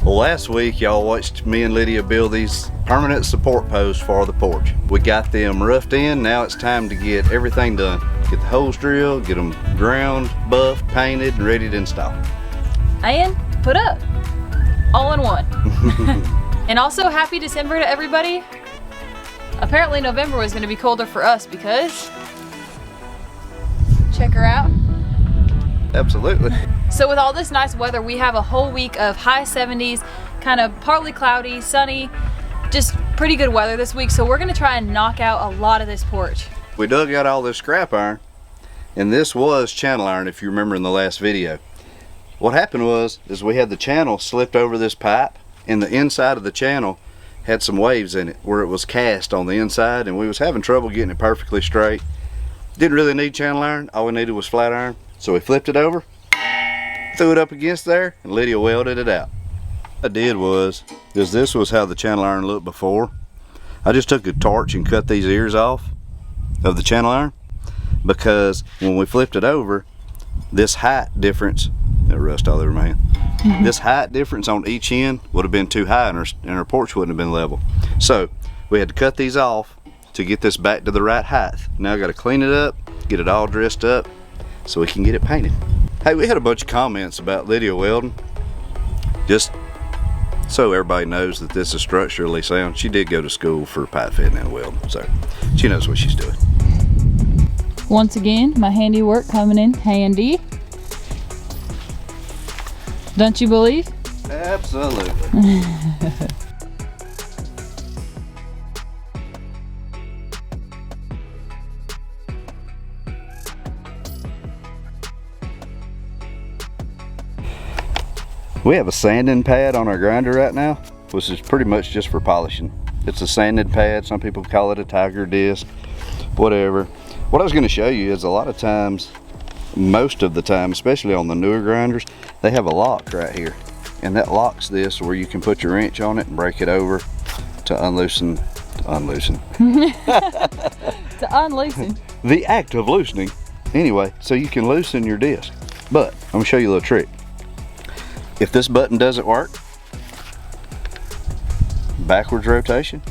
Well, last week y'all watched me and Lydia build these permanent support posts for the porch. We got them roughed in. Now it's time to get everything done. Get the holes drilled, get them ground, buffed, painted, and ready to install. And put up. All in one. And also happy December to everybody. Apparently November was going to be colder for us because check her out. Absolutely. So with all this nice weather, we have a whole week of high 70s, kind of partly cloudy, sunny, just pretty good weather this week. So we're going to try and knock out a lot of this porch. We dug out all this scrap iron, and this was channel iron if you remember in the last video. What happened is we had the channel slipped over this pipe, and the inside of the channel had some waves in it where it was cast on the inside, and we was having trouble getting it perfectly straight. Didn't really need channel iron, all we needed was flat iron. So we flipped it over, threw it up against there, and Lydia welded it out. What I did was this was how the channel iron looked before. I just took a torch and cut these ears off of the channel iron, because when we flipped it over, this height difference, that rust all over my hand, this height difference on each end would have been too high, and our porch wouldn't have been level. So we had to cut these off to get this back to the right height. Now I got to clean it up, get it all dressed up, so we can get it painted. Hey, we had a bunch of comments about Lydia welding. Just so everybody knows that this is structurally sound, she did go to school for pipe fitting and welding, so she knows what she's doing. Once again, my handiwork coming in handy. Don't you believe? Absolutely. We have a sanding pad on our grinder right now, which is pretty much just for polishing. It's a sanding pad, some people call it a tiger disc, whatever. What I was going to show you is a lot of times, most of the time, especially on the newer grinders, they have a lock right here. And that locks this where you can put your wrench on it and break it over to unloosen. To unloosen. The act of loosening. Anyway, so you can loosen your disc. But I'm going to show you a little trick. If this button doesn't work, backwards rotation.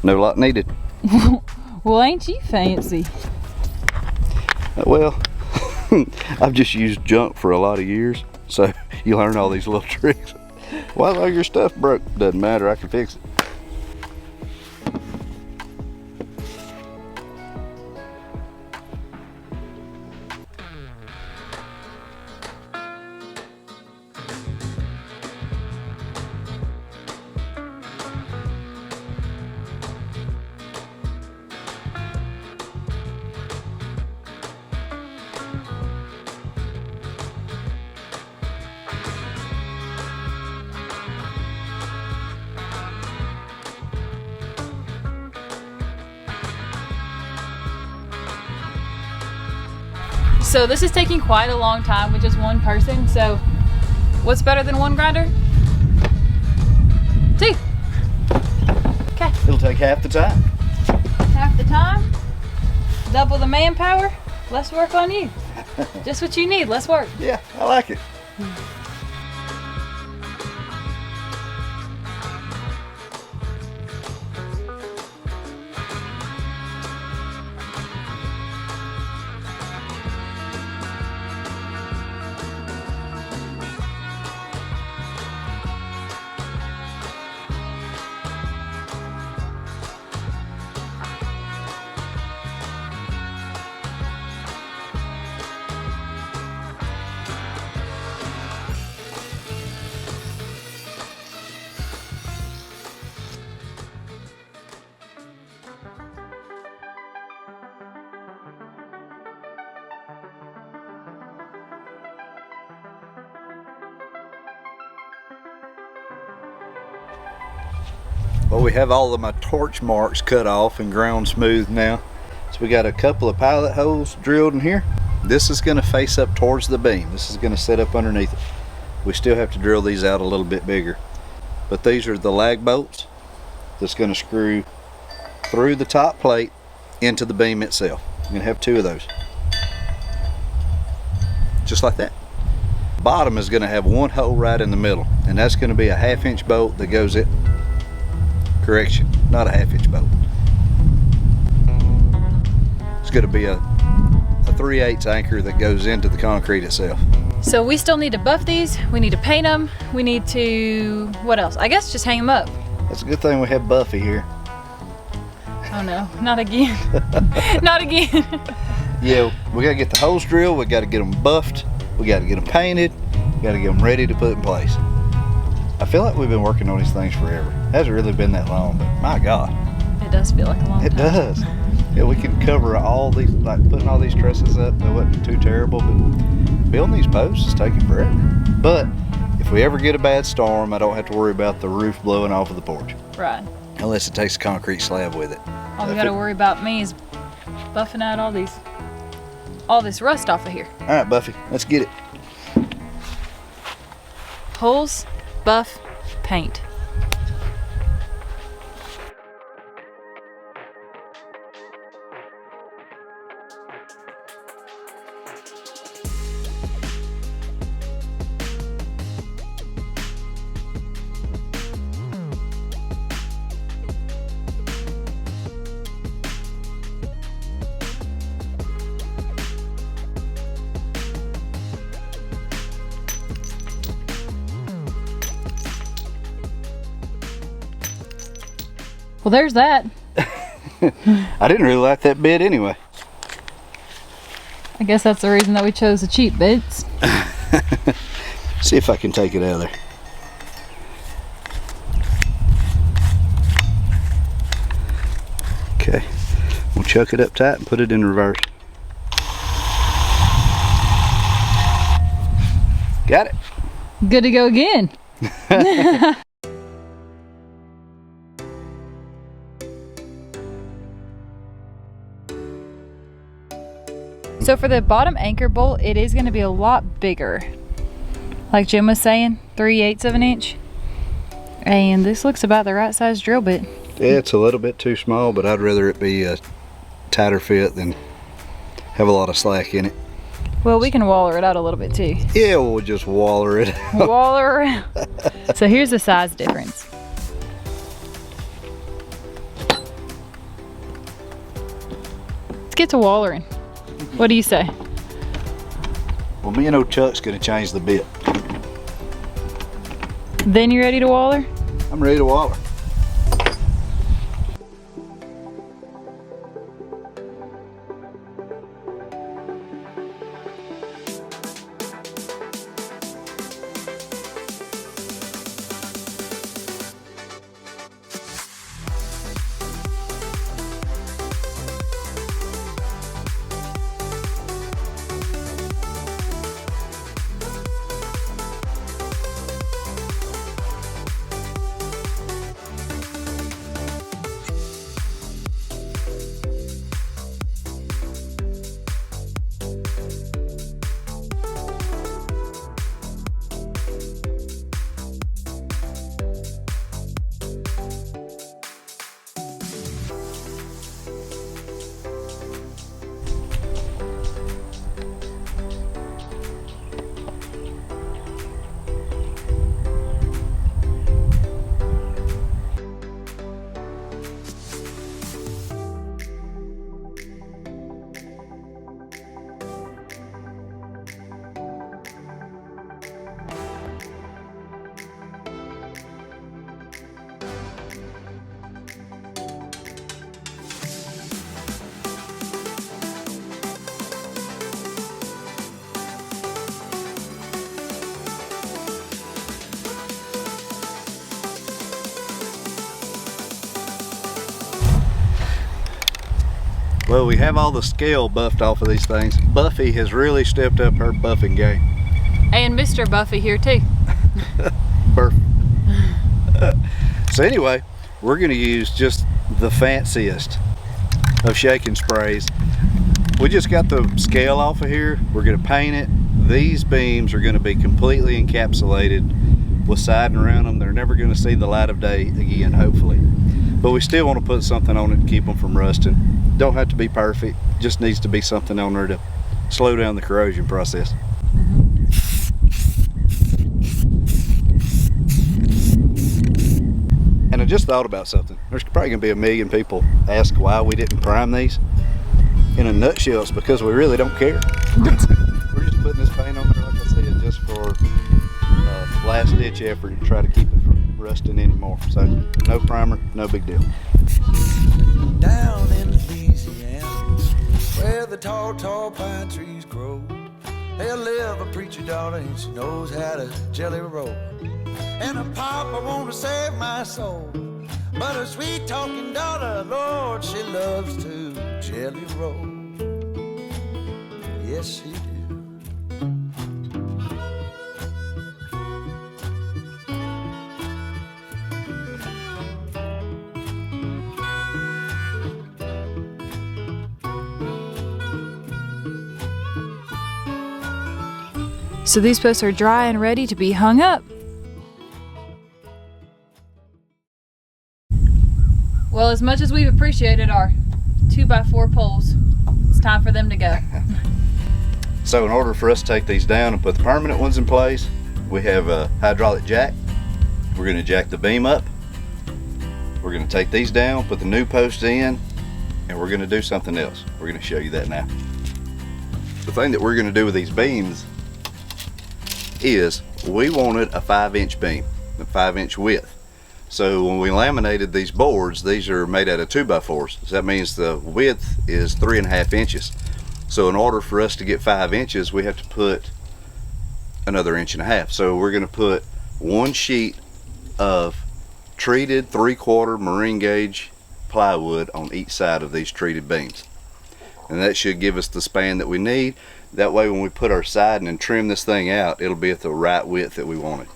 No lock needed. Well, ain't you fancy? Well, I've just used junk for a lot of years, so you learn all these little tricks. Well, your stuff broke, doesn't matter, I can fix it. So this is taking quite a long time with just one person. So what's better than one grinder? Two. Okay. It'll take half the time. Half the time, double the manpower, less work on you. Just what you need, less work. Yeah, I like it. Well, we have all of my torch marks cut off and ground smooth now. So we got a couple of pilot holes drilled in here. This is going to face up towards the beam. This is going to set up underneath it. We still have to drill these out a little bit bigger. But these are the lag bolts that's going to screw through the top plate into the beam itself. I'm going to have two of those. just like that. Bottom is going to have one hole right in the middle, and that's going to be a 1/2 inch bolt that goes in. Correction, not a 1/2 inch bolt. It's going to be a 3/8 anchor that goes into the concrete itself. So we still need to buff these. We need to paint them. We need to, what else? I guess just hang them up. That's a good thing we have Buffy here. Oh no, not again. Not again. Yeah, we got to get the holes drilled. We got to get them buffed. We got to get them painted. We got to get them ready to put in place. I feel like we've been working on these things forever. It hasn't really been that long, but my God. It does feel like a long time. It does. Yeah, we can cover all these, like putting all these trusses up. That wasn't too terrible, but building these posts is taking forever. But if we ever get a bad storm, I don't have to worry about the roof blowing off of the porch. Right. Unless it takes a concrete slab with it. All we got to worry about me is buffing out all this rust off of here. All right, Buffy, let's get it. Holes, buff, paint. Well, there's that. I didn't really like that bit anyway. I guess that's the reason that we chose the cheap bits. See if I can take it out of there. Okay, we'll chuck it up tight and put it in reverse. Got it. Good to go again. So for the bottom anchor bolt, it is going to be a lot bigger. Like Jim was saying, 3/8 of an inch. And this looks about the right size drill bit. Yeah, it's a little bit too small, but I'd rather it be a tighter fit than have a lot of slack in it. Well, we can waller it out a little bit too. Yeah, we'll just waller it. Waller around. So here's the size difference. Let's get to wallering. What do you say? Well, me and old Chuck's gonna change the bit. Then you ready to waller? I'm ready to waller. Well, we have all the scale buffed off of these things. Buffy has really stepped up her buffing game. And Mr. Buffy here too. Perfect. So anyway, we're going to use just the fanciest of shaking sprays. We just got the scale off of here. We're going to paint it. These beams are going to be completely encapsulated with siding around them. They're never going to see the light of day again, hopefully. But we still want to put something on it to keep them from rusting. Don't have to be perfect, just needs to be something on there to slow down the corrosion process. just thought about something. There's probably gonna be a million people ask why we didn't prime these. In a nutshell, it's because we really don't care. We're just putting this paint on there, like I said, just for last ditch effort to try to keep it from rusting anymore. So no primer, no big deal. Down in Louisiana, where the tall, tall pine trees grow, there live a preacher daughter and she knows how to jelly roll. And a papa wanna save my soul, but a sweet talking daughter, Lord, she loves to jelly roll. Yes, she do. So these posts are dry and ready to be hung up. Well, as much as we've appreciated our 2x4 poles, it's time for them to go. So in order for us to take these down and put the permanent ones in place, we have a hydraulic jack. We're going to jack the beam up. We're going to take these down, put the new posts in, and we're going to do something else. We're going to show you that now. The thing that we're going to do with these beams is we wanted a 5-inch beam, a 5-inch width. So when we laminated these boards, these are made out of 2x4s. So that means the width is 3.5 inches. So in order for us to get 5 inches, we have to put another 1.5 inches. So we're going to put one sheet of treated 3/4 marine gauge plywood on each side of these treated beams. And that should give us the span that we need. That way when we put our siding and trim this thing out, it'll be at the right width that we want it.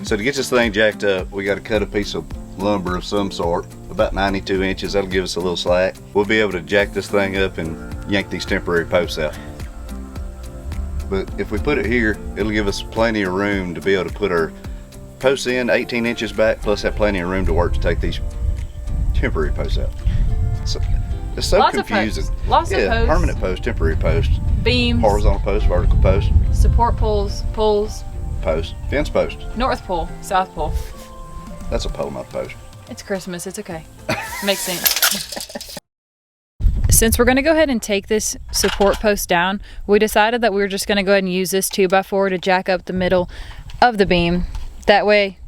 So to get this thing jacked up, we got to cut a piece of lumber of some sort, about 92 inches. That'll give us a little slack. We'll be able to jack this thing up and yank these temporary posts out. But if we put it here, it'll give us plenty of room to be able to put our posts in 18 inches back, plus have plenty of room to work to take these temporary posts out. So, it's so Lots confusing. Of posts. Lots of posts. Permanent post, temporary post, Beams. horizontal post, vertical post, Support poles. Poles. post, fence post. North pole. South pole. That's a pole, not a post. It's Christmas. It's okay. Makes sense. Since we're going to go ahead and take this support post down, we decided that we were just going to go ahead and use this 2x4 to jack up the middle of the beam. That way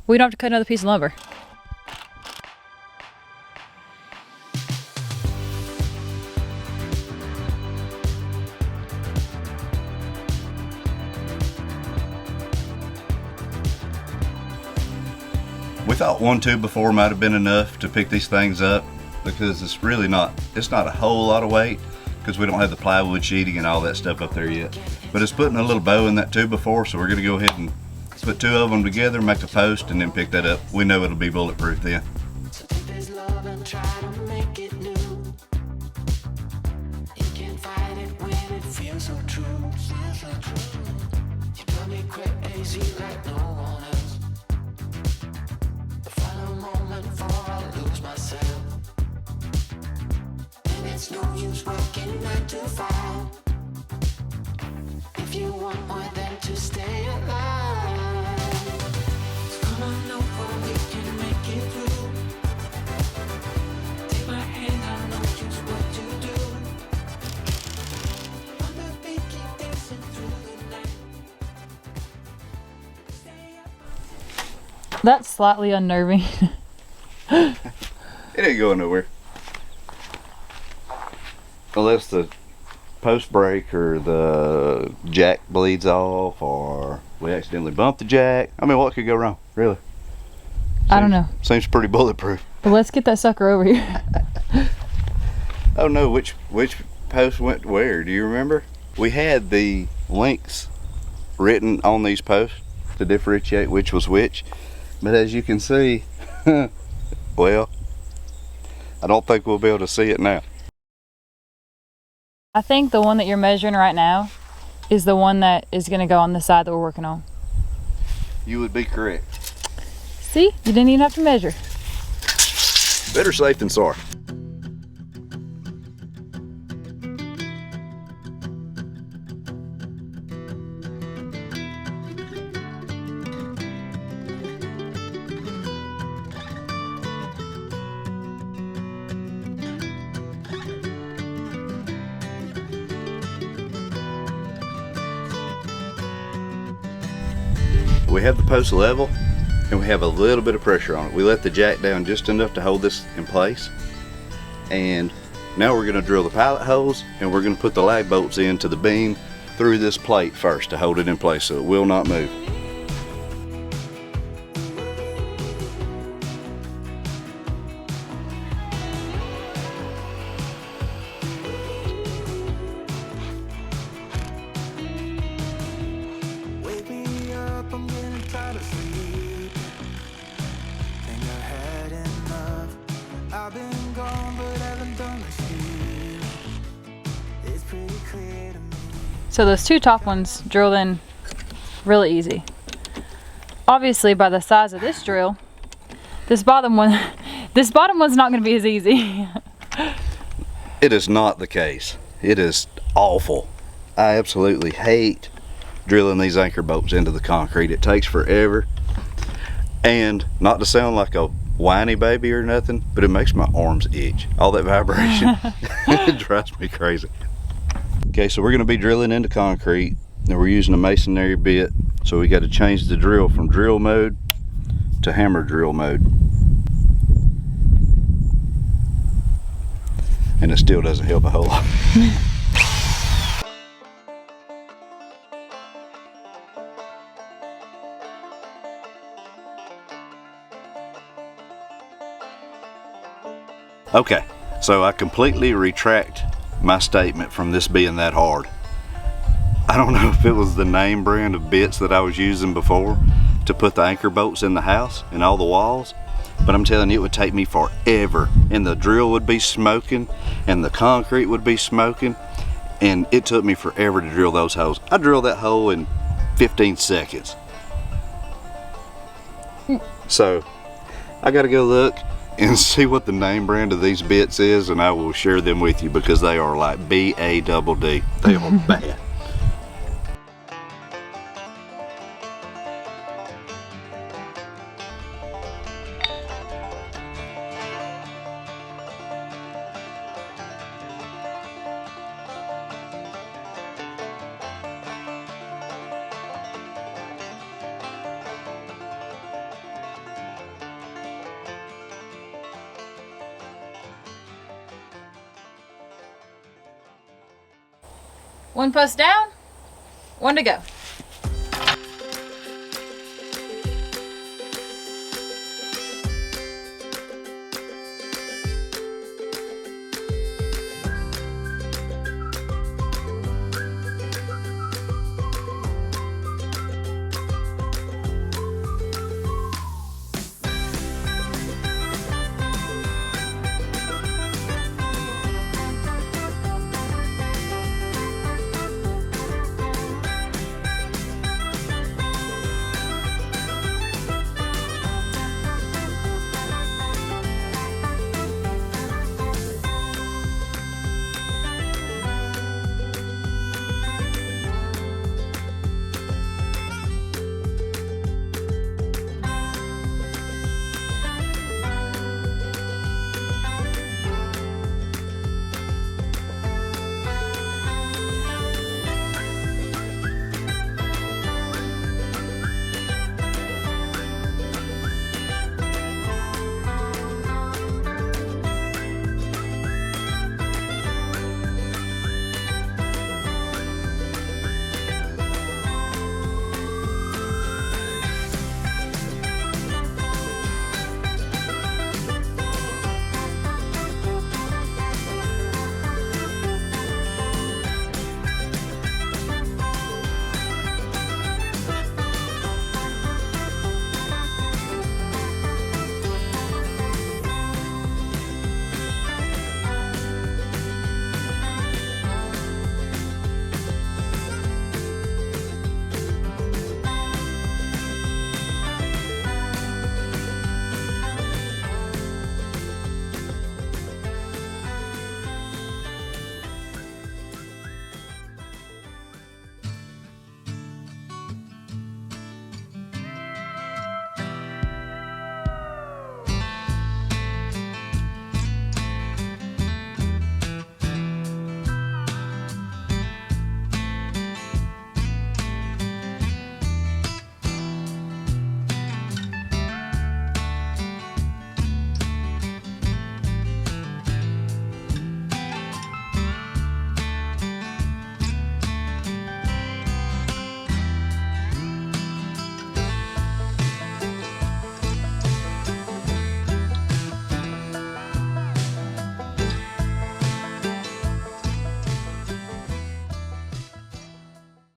we don't have to cut another piece of lumber. We thought 1 2x4 might have been enough to pick these things up, because it's really not, it's not a whole lot of weight, because we don't have the plywood sheeting and all that stuff up there yet. But it's putting a little bow in that 2x4, so we're going to go ahead and put 2 of them together, make a post, and then pick that up. We know it'll be bulletproof then. So take this love and try to make it new. You can't fight it when it feels so true. You drive me crazy like no one else. The final moment before I lose myself. And it's no use working 9 to 5 if you want more than to stay alive. So come on over, we can make it through. Take my hand, I know just what to do. I'm the big keep dancing through the night. Stay up. That's slightly unnerving. It ain't going nowhere. Unless the post break or the jack bleeds off or we accidentally bump the jack. I mean, what could go wrong, really? I don't know. Seems pretty bulletproof. But let's get that sucker over here. Oh no, which post went where? Do you remember? We had the links written on these posts to differentiate which was which. But as you can see, well, I don't think we'll be able to see it now. I think the one that you're measuring right now is the one that is going to go on the side that we're working on. You would be correct. See, you didn't even have to measure. Better safe than sorry. We have the post level and we have a little bit of pressure on it. We let the jack down just enough to hold this in place. And now we're gonna drill the pilot holes and we're gonna put the lag bolts into the beam through this plate first to hold it in place so it will not move. Wake me up, I'm getting tired of sleep. Think I had enough. I've been gone, but haven't done the sleep. It's pretty clear to me. So those two top ones drilled in really easy. Obviously, by the size of this drill, this bottom one's not going to be as easy. It is not the case. It is awful. I absolutely hate drilling these anchor bolts into the concrete. It takes forever. And not to sound like a whiny baby or nothing, but it makes my arms itch. All that vibration, it drives me crazy. Okay, so we're gonna be drilling into concrete and we're using a masonry bit. So we got to change the drill from drill mode to hammer drill mode. And it still doesn't help a whole lot. Okay, so I completely retract my statement from this being that hard. I don't know if it was the name brand of bits that I was using before to put the anchor bolts in the house and all the walls, but I'm telling you, it would take me forever, and the drill would be smoking and the concrete would be smoking, and it took me forever to drill those holes. I drilled that hole in 15 seconds. So I gotta go look and see what the name brand of these bits is, and I will share them with you because they are like B-A-D-D. They are bad. One post down, one to go.